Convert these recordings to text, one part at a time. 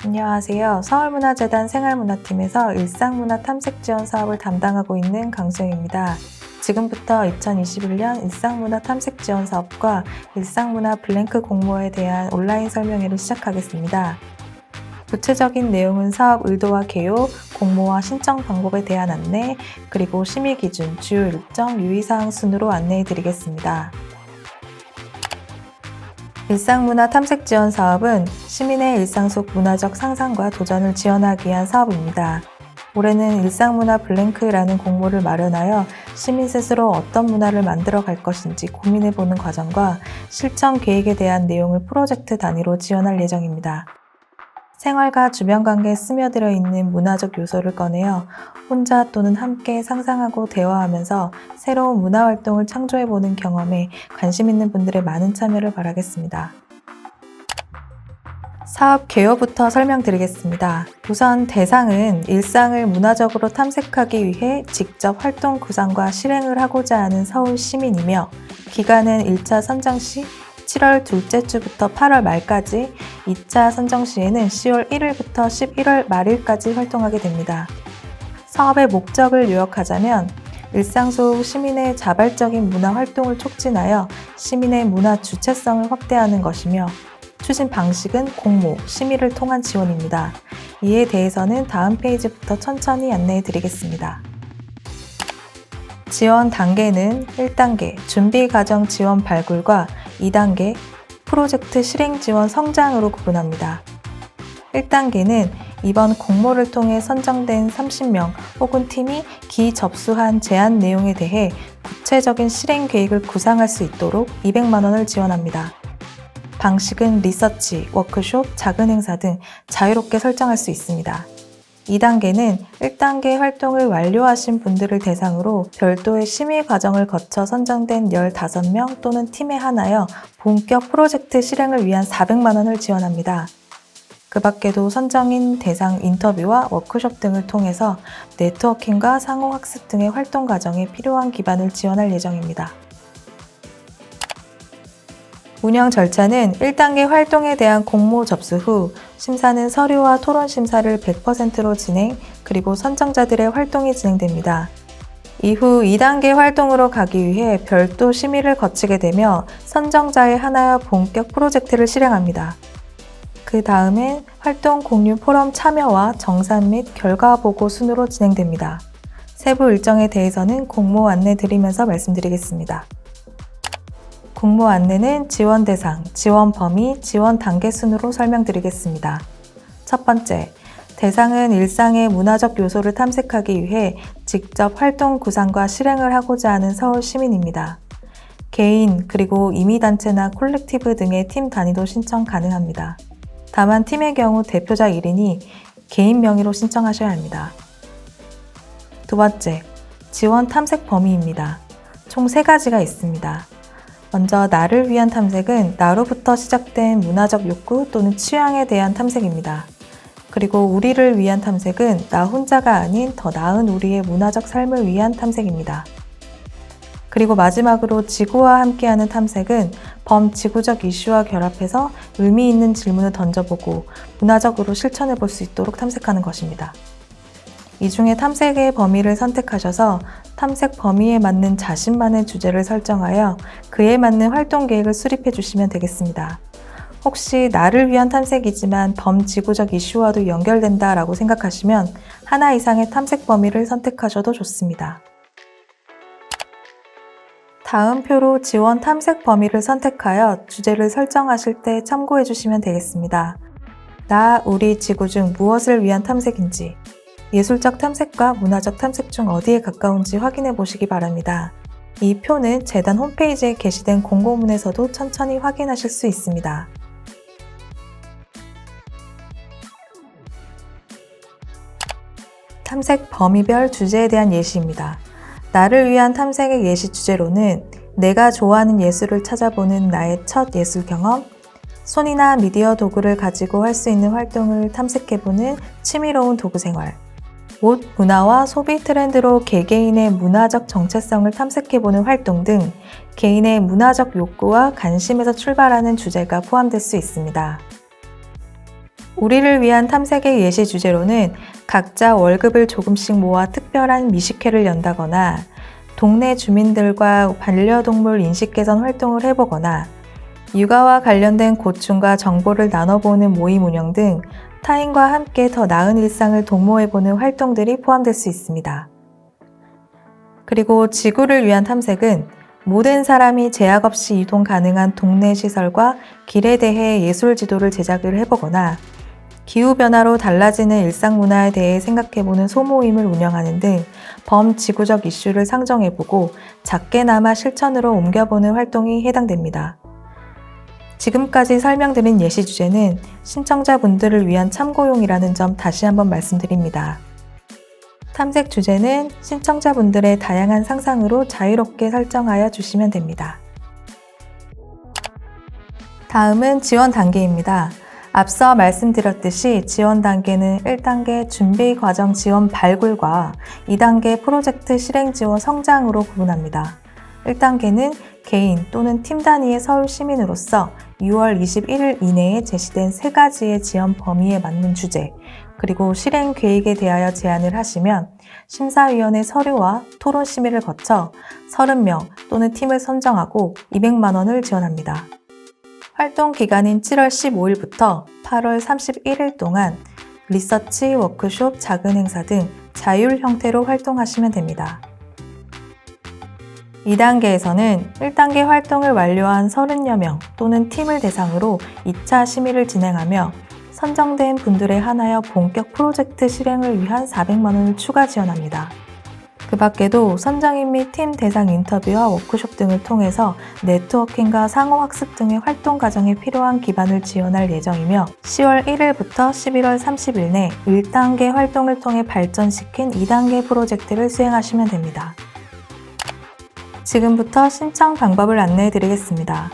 안녕하세요. 서울문화재단 생활문화팀에서 일상문화 탐색 지원 사업을 담당하고 있는 강수영입니다. 지금부터 2021년 일상문화 탐색 지원 사업과 일상문화 블랭크 공모에 대한 온라인 설명회를 시작하겠습니다. 구체적인 내용은 사업 의도와 개요, 공모와 신청 방법에 대한 안내, 그리고 심의 기준, 주요 일정, 유의사항 순으로 안내해 드리겠습니다. 일상문화 탐색 지원 사업은 시민의 일상 속 문화적 상상과 도전을 지원하기 위한 사업입니다. 올해는 일상문화 블랭크라는 공모를 마련하여 시민 스스로 어떤 문화를 만들어 갈 것인지 고민해보는 과정과 실천 계획에 대한 내용을 프로젝트 단위로 지원할 예정입니다. 생활과 주변 관계에 스며들어 있는 문화적 요소를 꺼내어 혼자 또는 함께 상상하고 대화하면서 새로운 문화 활동을 창조해보는 경험에 관심 있는 분들의 많은 참여를 바라겠습니다. 사업 개요부터 설명드리겠습니다. 우선 대상은 일상을 문화적으로 탐색하기 위해 직접 활동 구상과 실행을 하고자 하는 서울 시민이며, 기간은 1차 선정 시 7월 둘째 주부터 8월 말까지, 2차 선정 시에는 10월 1일부터 11월 말일까지 활동하게 됩니다. 사업의 목적을 요약하자면 일상 속 시민의 자발적인 문화 활동을 촉진하여 시민의 문화 주체성을 확대하는 것이며, 추진 방식은 공모, 심의를 통한 지원입니다. 이에 대해서는 다음 페이지부터 천천히 안내해 드리겠습니다. 지원 단계는 1단계 준비 과정 지원 발굴과 2단계 프로젝트 실행 지원 성장으로 구분합니다. 1단계는 이번 공모를 통해 선정된 30명 혹은 팀이 기접수한 제안 내용에 대해 구체적인 실행 계획을 구상할 수 있도록 200만 원을 지원합니다. 방식은 리서치, 워크숍, 작은 행사 등 자유롭게 설정할 수 있습니다. 2단계는 1단계 활동을 완료하신 분들을 대상으로 별도의 심의 과정을 거쳐 선정된 15명 또는 팀에 한하여 본격 프로젝트 실행을 위한 400만 원을 지원합니다. 그 밖에도 선정인 대상 인터뷰와 워크숍 등을 통해서 네트워킹과 상호학습 등의 활동 과정에 필요한 기반을 지원할 예정입니다. 운영 절차는 1단계 활동에 대한 공모 접수 후 심사는 서류와 토론 심사를 100%로 진행, 그리고 선정자들의 활동이 진행됩니다. 이후 2단계 활동으로 가기 위해 별도 심의를 거치게 되며 선정자에 한하여 본격 프로젝트를 실행합니다. 그 다음엔 활동 공유 포럼 참여와 정산 및 결과 보고 순으로 진행됩니다. 세부 일정에 대해서는 공모 안내 드리면서 말씀드리겠습니다. 공모 안내는 지원 대상, 지원 범위, 지원 단계 순으로 설명드리겠습니다. 첫 번째, 대상은 일상의 문화적 요소를 탐색하기 위해 직접 활동 구상과 실행을 하고자 하는 서울 시민입니다. 개인, 그리고 임의단체나 콜렉티브 등의 팀 단위도 신청 가능합니다. 다만 팀의 경우 대표자 1인이 개인 명의로 신청하셔야 합니다. 두 번째, 지원 탐색 범위입니다. 총 3가지가 있습니다. 먼저 나를 위한 탐색은 나로부터 시작된 문화적 욕구 또는 취향에 대한 탐색입니다. 그리고 우리를 위한 탐색은 나 혼자가 아닌 더 나은 우리의 문화적 삶을 위한 탐색입니다. 그리고 마지막으로 지구와 함께하는 탐색은 범지구적 이슈와 결합해서 의미 있는 질문을 던져보고 문화적으로 실천해 볼 수 있도록 탐색하는 것입니다. 이 중에 탐색의 범위를 선택하셔서 탐색 범위에 맞는 자신만의 주제를 설정하여 그에 맞는 활동 계획을 수립해 주시면 되겠습니다. 혹시 나를 위한 탐색이지만 범지구적 이슈와도 연결된다 라고 생각하시면 하나 이상의 탐색 범위를 선택하셔도 좋습니다. 다음 표로 지원 탐색 범위를 선택하여 주제를 설정하실 때 참고해 주시면 되겠습니다. 나, 우리, 지구 중 무엇을 위한 탐색인지, 예술적 탐색과 문화적 탐색 중 어디에 가까운지 확인해 보시기 바랍니다. 이 표는 재단 홈페이지에 게시된 공고문에서도 천천히 확인하실 수 있습니다. 탐색 범위별 주제에 대한 예시입니다. 나를 위한 탐색의 예시 주제로는 내가 좋아하는 예술을 찾아보는 나의 첫 예술 경험, 손이나 미디어 도구를 가지고 할 수 있는 활동을 탐색해보는 취미로운 도구 생활, 옷, 문화와 소비 트렌드로 개개인의 문화적 정체성을 탐색해보는 활동 등 개인의 문화적 욕구와 관심에서 출발하는 주제가 포함될 수 있습니다. 우리를 위한 탐색의 예시 주제로는 각자 월급을 조금씩 모아 특별한 미식회를 연다거나 동네 주민들과 반려동물 인식 개선 활동을 해보거나 육아와 관련된 고충과 정보를 나눠보는 모임 운영 등 타인과 함께 더 나은 일상을 도모해보는 활동들이 포함될 수 있습니다. 그리고 지구를 위한 탐색은 모든 사람이 제약 없이 이동 가능한 동네 시설과 길에 대해 예술 지도를 제작을 해보거나 기후변화로 달라지는 일상 문화에 대해 생각해보는 소모임을 운영하는 등 범지구적 이슈를 상정해보고 작게나마 실천으로 옮겨보는 활동이 해당됩니다. 지금까지 설명드린 예시 주제는 신청자분들을 위한 참고용이라는 점 다시 한번 말씀드립니다. 탐색 주제는 신청자분들의 다양한 상상으로 자유롭게 설정하여 주시면 됩니다. 다음은 지원 단계입니다. 앞서 말씀드렸듯이 지원 단계는 1단계 준비 과정 지원 발굴과 2단계 프로젝트 실행 지원 성장으로 구분합니다. 1단계는 개인 또는 팀 단위의 서울 시민으로서 6월 21일 이내에 제시된 3가지의 지원 범위에 맞는 주제, 그리고 실행 계획에 대하여 제안을 하시면 심사위원회 서류와 토론 심의를 거쳐 30명 또는 팀을 선정하고 200만 원을 지원합니다. 활동 기간인 7월 15일부터 8월 31일 동안 리서치, 워크숍, 작은 행사 등 자율 형태로 활동하시면 됩니다. 2단계에서는 1단계 활동을 완료한 30여 명 또는 팀을 대상으로 2차 심의를 진행하며 선정된 분들에 한하여 본격 프로젝트 실행을 위한 400만 원을 추가 지원합니다. 그 밖에도 선정인 및 팀 대상 인터뷰와 워크숍 등을 통해서 네트워킹과 상호학습 등의 활동 과정에 필요한 기반을 지원할 예정이며 10월 1일부터 11월 30일 내 1단계 활동을 통해 발전시킨 2단계 프로젝트를 수행하시면 됩니다. 지금부터 신청 방법을 안내해 드리겠습니다.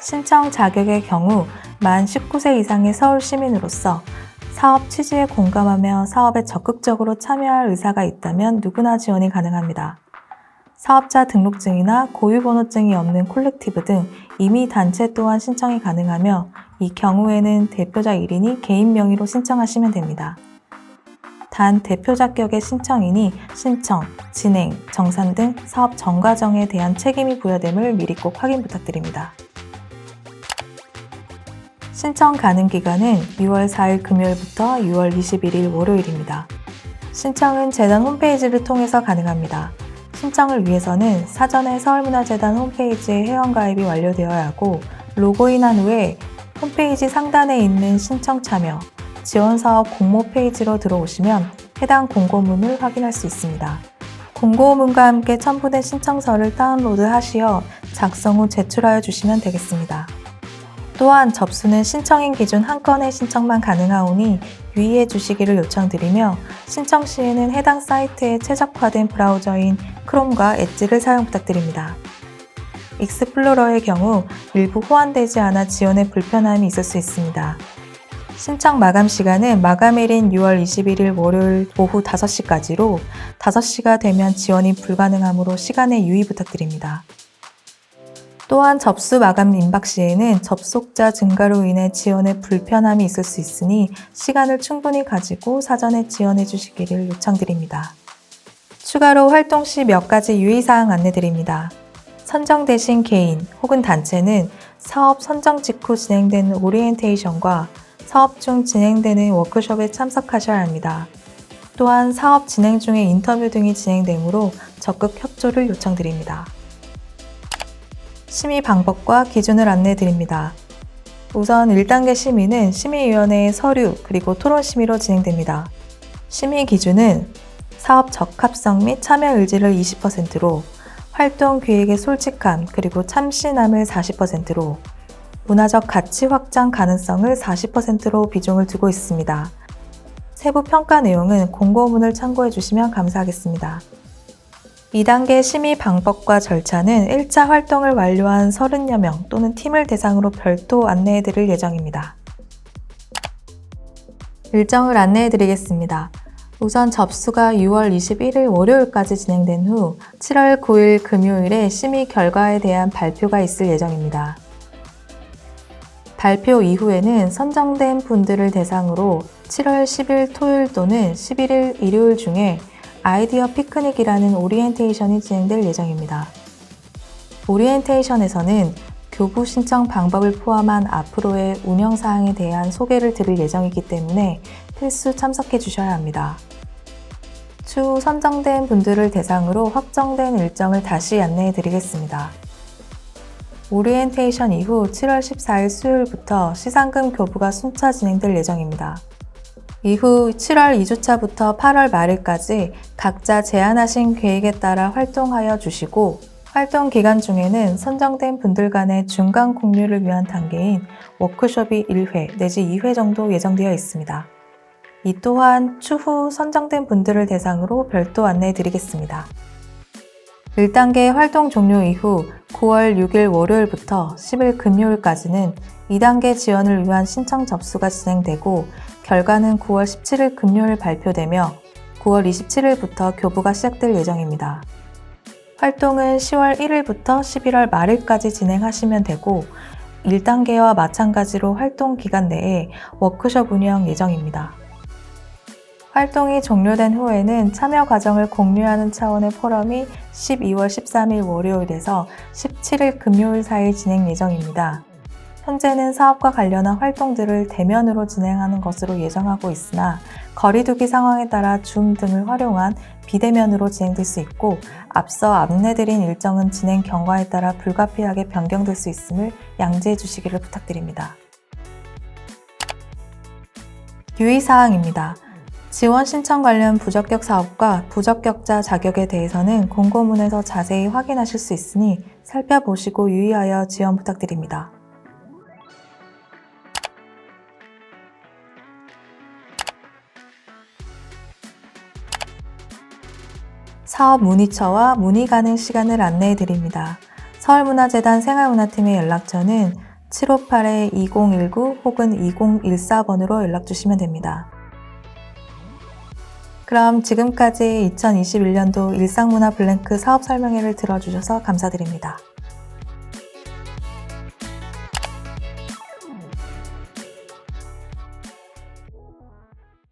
신청 자격의 경우 만 19세 이상의 서울 시민으로서 사업 취지에 공감하며 사업에 적극적으로 참여할 의사가 있다면 누구나 지원이 가능합니다. 사업자 등록증이나 고유번호증이 없는 콜렉티브 등 임의 단체 또한 신청이 가능하며 이 경우에는 대표자 1인이 개인 명의로 신청하시면 됩니다. 단 대표 자격의 신청인이 신청, 진행, 정산 등 사업 전 과정에 대한 책임이 부여됨을 미리 꼭 확인 부탁드립니다. 신청 가능 기간은 6월 4일 금요일부터 6월 21일 월요일입니다. 신청은 재단 홈페이지를 통해서 가능합니다. 신청을 위해서는 사전에 서울문화재단 홈페이지에 회원가입이 완료되어야 하고 로그인한 후에 홈페이지 상단에 있는 신청 참여, 지원사업 공모 페이지로 들어오시면 해당 공고문을 확인할 수 있습니다. 공고문과 함께 첨부된 신청서를 다운로드 하시어 작성 후 제출하여 주시면 되겠습니다. 또한 접수는 신청인 기준 한 건의 신청만 가능하오니 유의해 주시기를 요청드리며 신청 시에는 해당 사이트에 최적화된 브라우저인 크롬과 엣지를 사용 부탁드립니다. 익스플로러의 경우 일부 호환되지 않아 지원에 불편함이 있을 수 있습니다. 신청 마감 시간은 마감일인 6월 21일 월요일 오후 5시까지로 5시가 되면 지원이 불가능하므로 시간에 유의 부탁드립니다. 또한 접수 마감 임박 시에는 접속자 증가로 인해 지원에 불편함이 있을 수 있으니 시간을 충분히 가지고 사전에 지원해 주시기를 요청드립니다. 추가로 활동 시 몇 가지 유의사항 안내드립니다. 선정되신 개인 혹은 단체는 사업 선정 직후 진행되는 오리엔테이션과 사업 중 진행되는 워크숍에 참석하셔야 합니다. 또한 사업 진행 중에 인터뷰 등이 진행되므로 적극 협조를 요청드립니다. 심의 방법과 기준을 안내해 드립니다. 우선 1단계 심의는 심의위원회의 서류 그리고 토론 심의로 진행됩니다. 심의 기준은 사업 적합성 및 참여 의지를 20%로 활동 기획의 솔직함 그리고 참신함을 40%로 문화적 가치 확장 가능성을 40%로 비중을 두고 있습니다. 세부 평가 내용은 공고문을 참고해 주시면 감사하겠습니다. 2단계 심의 방법과 절차는 1차 활동을 완료한 30여 명 또는 팀을 대상으로 별도 안내해 드릴 예정입니다. 일정을 안내해 드리겠습니다. 우선 접수가 6월 21일 월요일까지 진행된 후 7월 9일 금요일에 심의 결과에 대한 발표가 있을 예정입니다. 발표 이후에는 선정된 분들을 대상으로 7월 10일 토요일 또는 11일 일요일 중에 아이디어 피크닉이라는 오리엔테이션이 진행될 예정입니다. 오리엔테이션에서는 교부 신청 방법을 포함한 앞으로의 운영 사항에 대한 소개를 드릴 예정이기 때문에 필수 참석해 주셔야 합니다. 추후 선정된 분들을 대상으로 확정된 일정을 다시 안내해 드리겠습니다. 오리엔테이션 이후 7월 14일 수요일부터 시상금 교부가 순차 진행될 예정입니다. 이후 7월 2주차부터 8월 말일까지 각자 제안하신 계획에 따라 활동하여 주시고, 활동 기간 중에는 선정된 분들 간의 중간 공유를 위한 단계인 워크숍이 1회 내지 2회 정도 예정되어 있습니다. 이 또한 추후 선정된 분들을 대상으로 별도 안내해 드리겠습니다. 1단계 활동 종료 이후 9월 6일 월요일부터 10일 금요일까지는 2단계 지원을 위한 신청 접수가 진행되고, 결과는 9월 17일 금요일 발표되며 9월 27일부터 교부가 시작될 예정입니다. 활동은 10월 1일부터 11월 말일까지 진행하시면 되고, 1단계와 마찬가지로 활동 기간 내에 워크숍 운영 예정입니다. 활동이 종료된 후에는 참여 과정을 공유하는 차원의 포럼이 12월 13일 월요일에서 17일 금요일 사이 진행 예정입니다. 현재는 사업과 관련한 활동들을 대면으로 진행하는 것으로 예정하고 있으나 거리두기 상황에 따라 줌 등을 활용한 비대면으로 진행될 수 있고, 앞서 안내드린 일정은 진행 경과에 따라 불가피하게 변경될 수 있음을 양지해 주시기를 부탁드립니다. 유의사항입니다. 지원 신청 관련 부적격 사업과 부적격자 자격에 대해서는 공고문에서 자세히 확인하실 수 있으니 살펴보시고 유의하여 지원 부탁드립니다. 사업 문의처와 문의 가능 시간을 안내해 드립니다. 서울문화재단 생활문화팀의 연락처는 758-2019 혹은 2014번으로 연락 주시면 됩니다. 그럼 지금까지 2021년도 일상문화 블랭크 사업 설명회를 들어주셔서 감사드립니다.